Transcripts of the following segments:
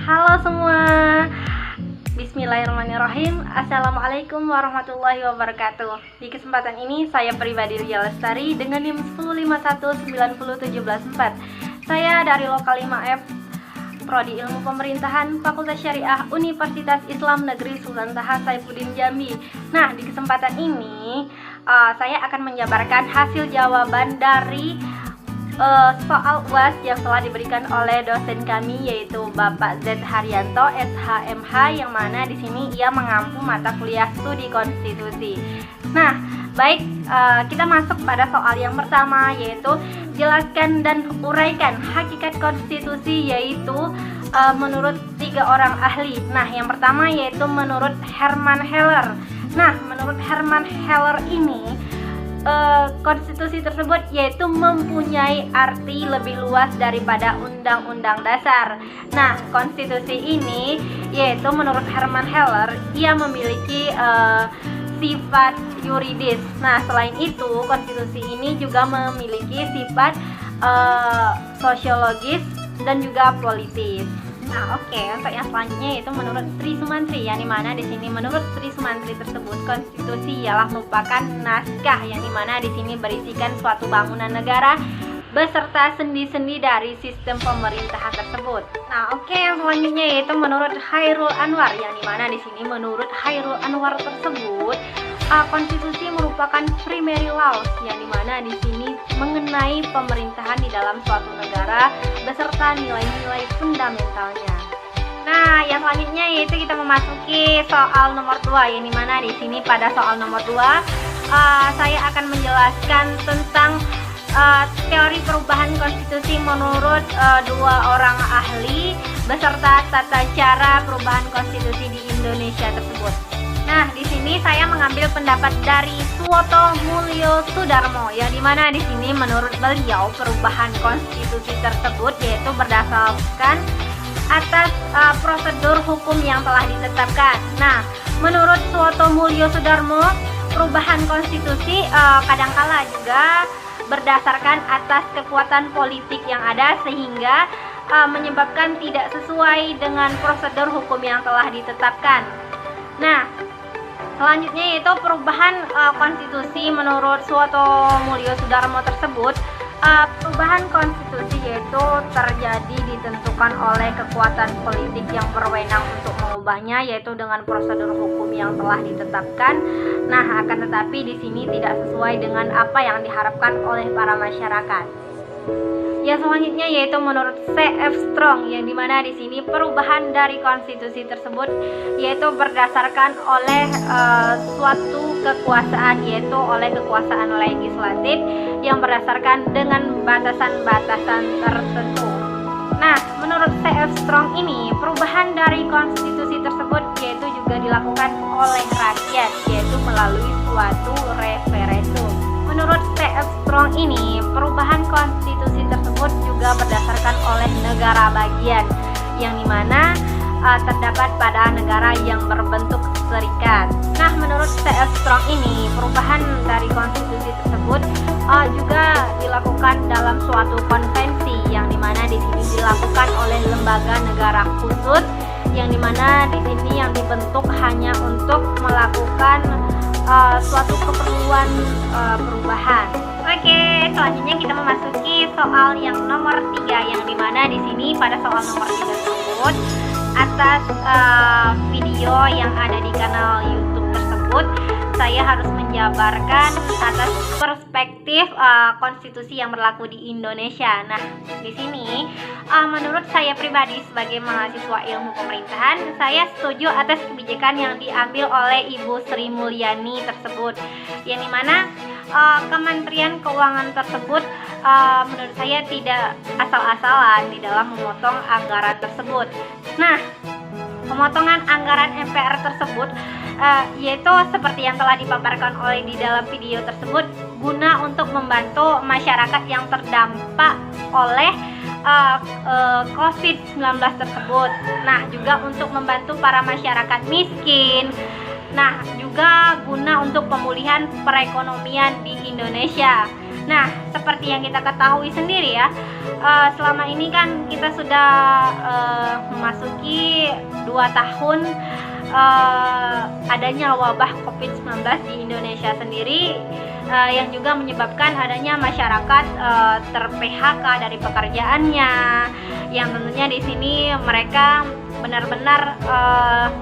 Halo semua, Bismillahirrahmanirrahim. Assalamualaikum warahmatullahi wabarakatuh. Di kesempatan ini saya pribadi Ria Lestari dengan NIM 151901744. Saya dari Lokal 5F, Prodi Ilmu Pemerintahan, Fakultas Syariah, Universitas Islam Negeri Sultan Taha Saifuddin Jambi. Nah, di kesempatan ini saya akan menjabarkan hasil jawaban dari soal UAS yang telah diberikan oleh dosen kami, yaitu Bapak Z Haryanto SHMH, yang mana di sini ia mengampu mata kuliah studi konstitusi. Nah, baik, kita masuk pada soal yang pertama, yaitu jelaskan dan uraikan hakikat konstitusi, yaitu menurut 3 orang ahli. Nah, yang pertama yaitu menurut Herman Heller. Nah, menurut Herman Heller ini konstitusi tersebut yaitu mempunyai arti lebih luas daripada undang-undang dasar. Nah, konstitusi ini yaitu menurut Herman Heller ia memiliki sifat yuridis. Nah, selain itu konstitusi ini juga memiliki sifat sosiologis dan juga politis. Nah, oke, untuk yang selanjutnya yaitu menurut Sri Sumantri, yang dimana di sini menurut Sri Sumantri tersebut konstitusi ialah merupakan naskah yang dimana di sini berisikan suatu bangunan negara beserta sendi-sendi dari sistem pemerintahan tersebut. Nah, oke, yang selanjutnya yaitu menurut Khairul Anwar, yang dimana di sini menurut Khairul Anwar tersebut konstitusi merupakan primary laws, yang dimana di sini mengenai pemerintahan di dalam suatu negara beserta nilai-nilai fundamentalnya. Nah, yang selanjutnya yaitu kita memasuki soal nomor 2, yang dimana di sini pada soal nomor 2 saya akan menjelaskan tentang teori perubahan konstitusi menurut 2 orang ahli beserta tata cara perubahan konstitusi di Indonesia tersebut. Nah, di sini saya mengambil pendapat dari Suwoto Mulyo Sudarmo, yang dimana di sini menurut beliau perubahan konstitusi tersebut yaitu berdasarkan atas prosedur hukum yang telah ditetapkan. Nah, menurut Suwoto Mulyo Sudarmo, perubahan konstitusi kadangkala juga berdasarkan atas kekuatan politik yang ada sehingga menyebabkan tidak sesuai dengan prosedur hukum yang telah ditetapkan. Nah, selanjutnya yaitu perubahan konstitusi menurut Suwoto Mulyo Sudarmo tersebut, perubahan konstitusi yaitu terjadi ditentukan oleh kekuatan politik yang berwenang untuk mengubahnya, yaitu dengan prosedur hukum yang telah ditetapkan. Nah, akan tetapi di sini tidak sesuai dengan apa yang diharapkan oleh para masyarakat. Yang selanjutnya yaitu menurut C.F. Strong, yang dimana di sini perubahan dari konstitusi tersebut yaitu berdasarkan oleh suatu kekuasaan, yaitu oleh kekuasaan legislatif yang berdasarkan dengan batasan-batasan tertentu. Nah, menurut C.F. Strong ini perubahan dari konstitusi tersebut yaitu juga dilakukan oleh rakyat, yaitu melalui suatu referendum. Menurut C.F. Strong ini, perubahan konstitusi tersebut juga berdasarkan oleh negara bagian, yang dimana terdapat pada negara yang berbentuk serikat. Nah, menurut C.F. Strong ini, perubahan dari konstitusi tersebut juga dilakukan dalam suatu konvensi, yang dimana di sini dilakukan oleh lembaga negara khusus, yang dimana di sini yang dibentuk hanya untuk melakukan suatu keperluan perubahan. Oke, selanjutnya kita memasuki soal yang nomor 3, yang dimana di sini pada soal nomor 3 tersebut atas video yang ada di kanal YouTube tersebut saya harus menjabarkan atas perspektif konstitusi yang berlaku di Indonesia. Nah, di sini menurut saya pribadi sebagai mahasiswa ilmu pemerintahan, saya setuju atas kebijakan yang diambil oleh Ibu Sri Mulyani tersebut, yang dimana Kementerian Keuangan tersebut menurut saya tidak asal-asalan di dalam memotong anggaran tersebut. Nah, pemotongan anggaran MPR tersebut yaitu seperti yang telah dipaparkan oleh di dalam video tersebut, guna untuk membantu masyarakat yang terdampak oleh COVID-19 tersebut. Nah, juga untuk membantu para masyarakat miskin. Nah, juga guna untuk pemulihan perekonomian di Indonesia. Nah, seperti yang kita ketahui sendiri ya, selama ini kan kita sudah memasuki 2 tahun adanya wabah COVID-19 di Indonesia sendiri, yang juga menyebabkan adanya masyarakat ter-PHK dari pekerjaannya, yang tentunya di sini mereka benar-benar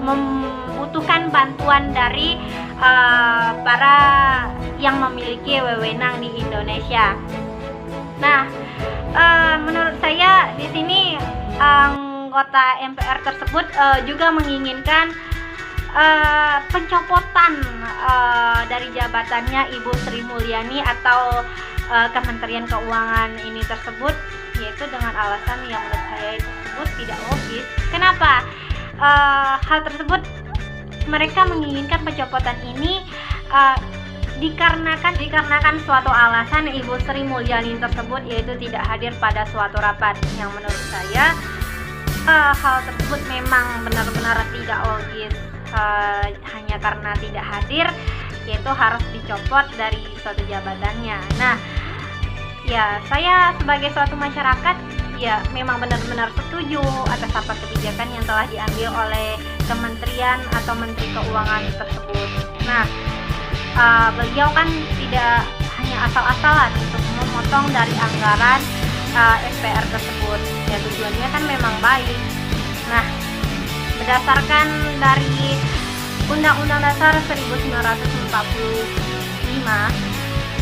membutuhkan bantuan dari para yang memiliki wewenang di Indonesia. Nah, menurut saya di sini anggota MPR tersebut juga menginginkan pencopotan dari jabatannya Ibu Sri Mulyani atau Kementerian Keuangan ini tersebut, yaitu dengan alasan yang menurut saya tersebut tidak logis. Kenapa hal tersebut mereka menginginkan pencopotan ini? Dikarenakan suatu alasan Ibu Sri Mulyani tersebut yaitu tidak hadir pada suatu rapat, yang menurut saya hal tersebut memang benar-benar tidak logis. Hanya karena tidak hadir yaitu harus dicopot dari suatu jabatannya. Nah, ya saya sebagai suatu masyarakat ya memang benar-benar setuju atas apa kebijakan yang telah diambil oleh kementerian atau Menteri Keuangan tersebut. Nah, beliau kan tidak hanya asal-asalan untuk memotong dari anggaran MPR tersebut. Ya tujuannya kan memang baik. Nah, berdasarkan dari Undang-Undang Dasar 1945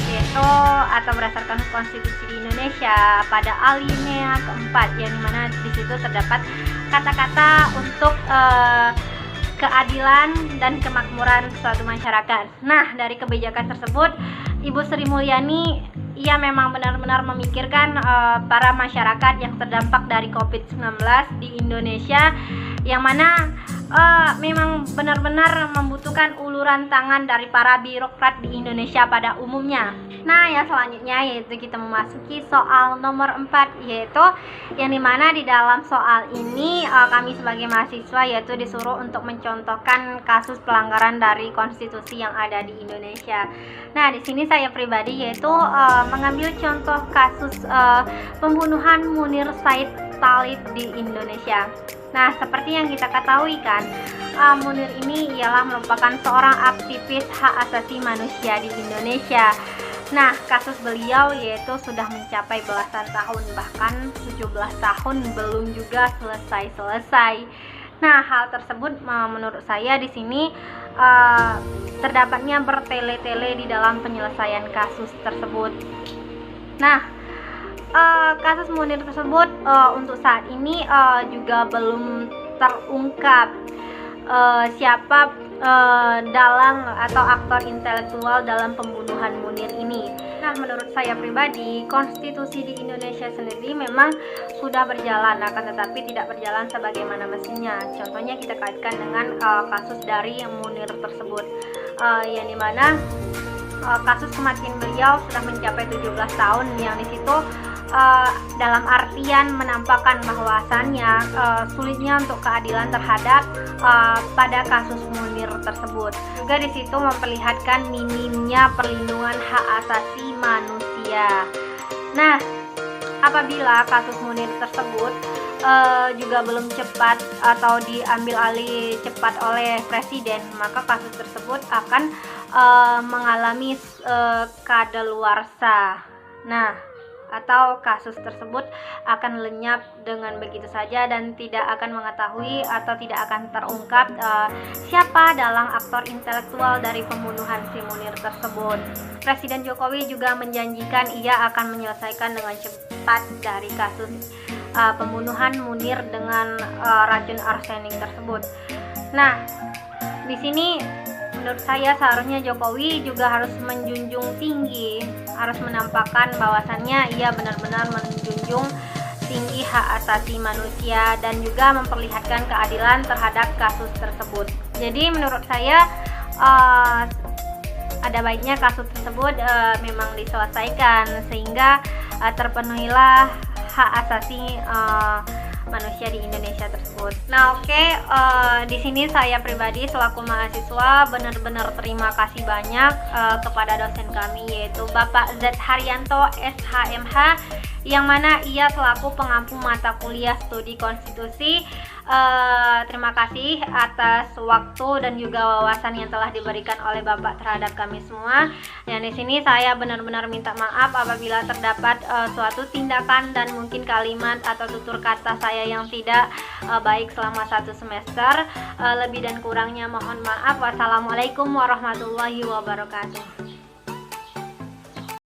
yaitu atau berdasarkan Konstitusi di Indonesia pada alinea keempat, yang dimana di situ terdapat kata-kata untuk keadilan dan kemakmuran suatu masyarakat. Nah, dari kebijakan tersebut Ibu Sri Mulyani ia memang benar-benar memikirkan para masyarakat yang terdampak dari COVID-19 di Indonesia, yang mana memang benar-benar membutuhkan uluran tangan dari para birokrat di Indonesia pada umumnya. Nah, yang selanjutnya yaitu kita memasuki soal nomor 4, yaitu yang dimana di dalam soal ini kami sebagai mahasiswa yaitu disuruh untuk mencontohkan kasus pelanggaran dari konstitusi yang ada di Indonesia. Nah, di sini saya pribadi yaitu mengambil contoh kasus pembunuhan Munir Said Talib di Indonesia. Nah, seperti yang kita ketahui kan, Munir ini ialah merupakan seorang aktivis hak asasi manusia di Indonesia. Nah, kasus beliau yaitu sudah mencapai belasan tahun, bahkan 17 tahun belum juga selesai-selesai. Nah, hal tersebut menurut saya di sini terdapatnya bertele-tele di dalam penyelesaian kasus tersebut. Nah, kasus Munir tersebut untuk saat ini juga belum terungkap siapa dalang atau aktor intelektual dalam pembunuhan Munir ini. Nah, menurut saya pribadi, konstitusi di Indonesia sendiri memang sudah berjalan, akan tetapi tidak berjalan sebagaimana mestinya. Contohnya kita kaitkan dengan kasus dari Munir tersebut, yang dimana kasus kematian beliau sudah mencapai 17 tahun, yang di situ dalam artian menampakkan bahwasannya sulitnya untuk keadilan terhadap pada kasus Munir tersebut. Juga di situ memperlihatkan minimnya perlindungan hak asasi manusia. Nah, apabila kasus Munir tersebut juga belum cepat atau diambil alih cepat oleh presiden, maka kasus tersebut akan mengalami kadaluarsa. Nah, atau kasus tersebut akan lenyap dengan begitu saja dan tidak akan mengetahui atau tidak akan terungkap siapa dalang aktor intelektual dari pembunuhan si Munir tersebut. Presiden Jokowi juga menjanjikan ia akan menyelesaikan dengan cepat dari kasus pembunuhan Munir dengan racun arsenik tersebut. Nah, di sini menurut saya seharusnya Jokowi juga harus menjunjung tinggi, harus menampakkan bahwasannya ia benar-benar menjunjung tinggi hak asasi manusia dan juga memperlihatkan keadilan terhadap kasus tersebut. Jadi menurut saya ada baiknya kasus tersebut memang diselesaikan sehingga terpenuhilah hak asasi manusia di Indonesia tersebut. Nah, oke, di sini saya pribadi selaku mahasiswa benar-benar terima kasih banyak kepada dosen kami, yaitu Bapak Z Haryanto SHMH, yang mana ia selaku pengampu mata kuliah studi konstitusi. Terima kasih atas waktu dan juga wawasan yang telah diberikan oleh Bapak terhadap kami semua. Dan di sini saya benar-benar minta maaf apabila terdapat suatu tindakan dan mungkin kalimat atau tutur kata saya yang tidak baik selama satu semester. Lebih dan kurangnya mohon maaf. Wassalamualaikum warahmatullahi wabarakatuh.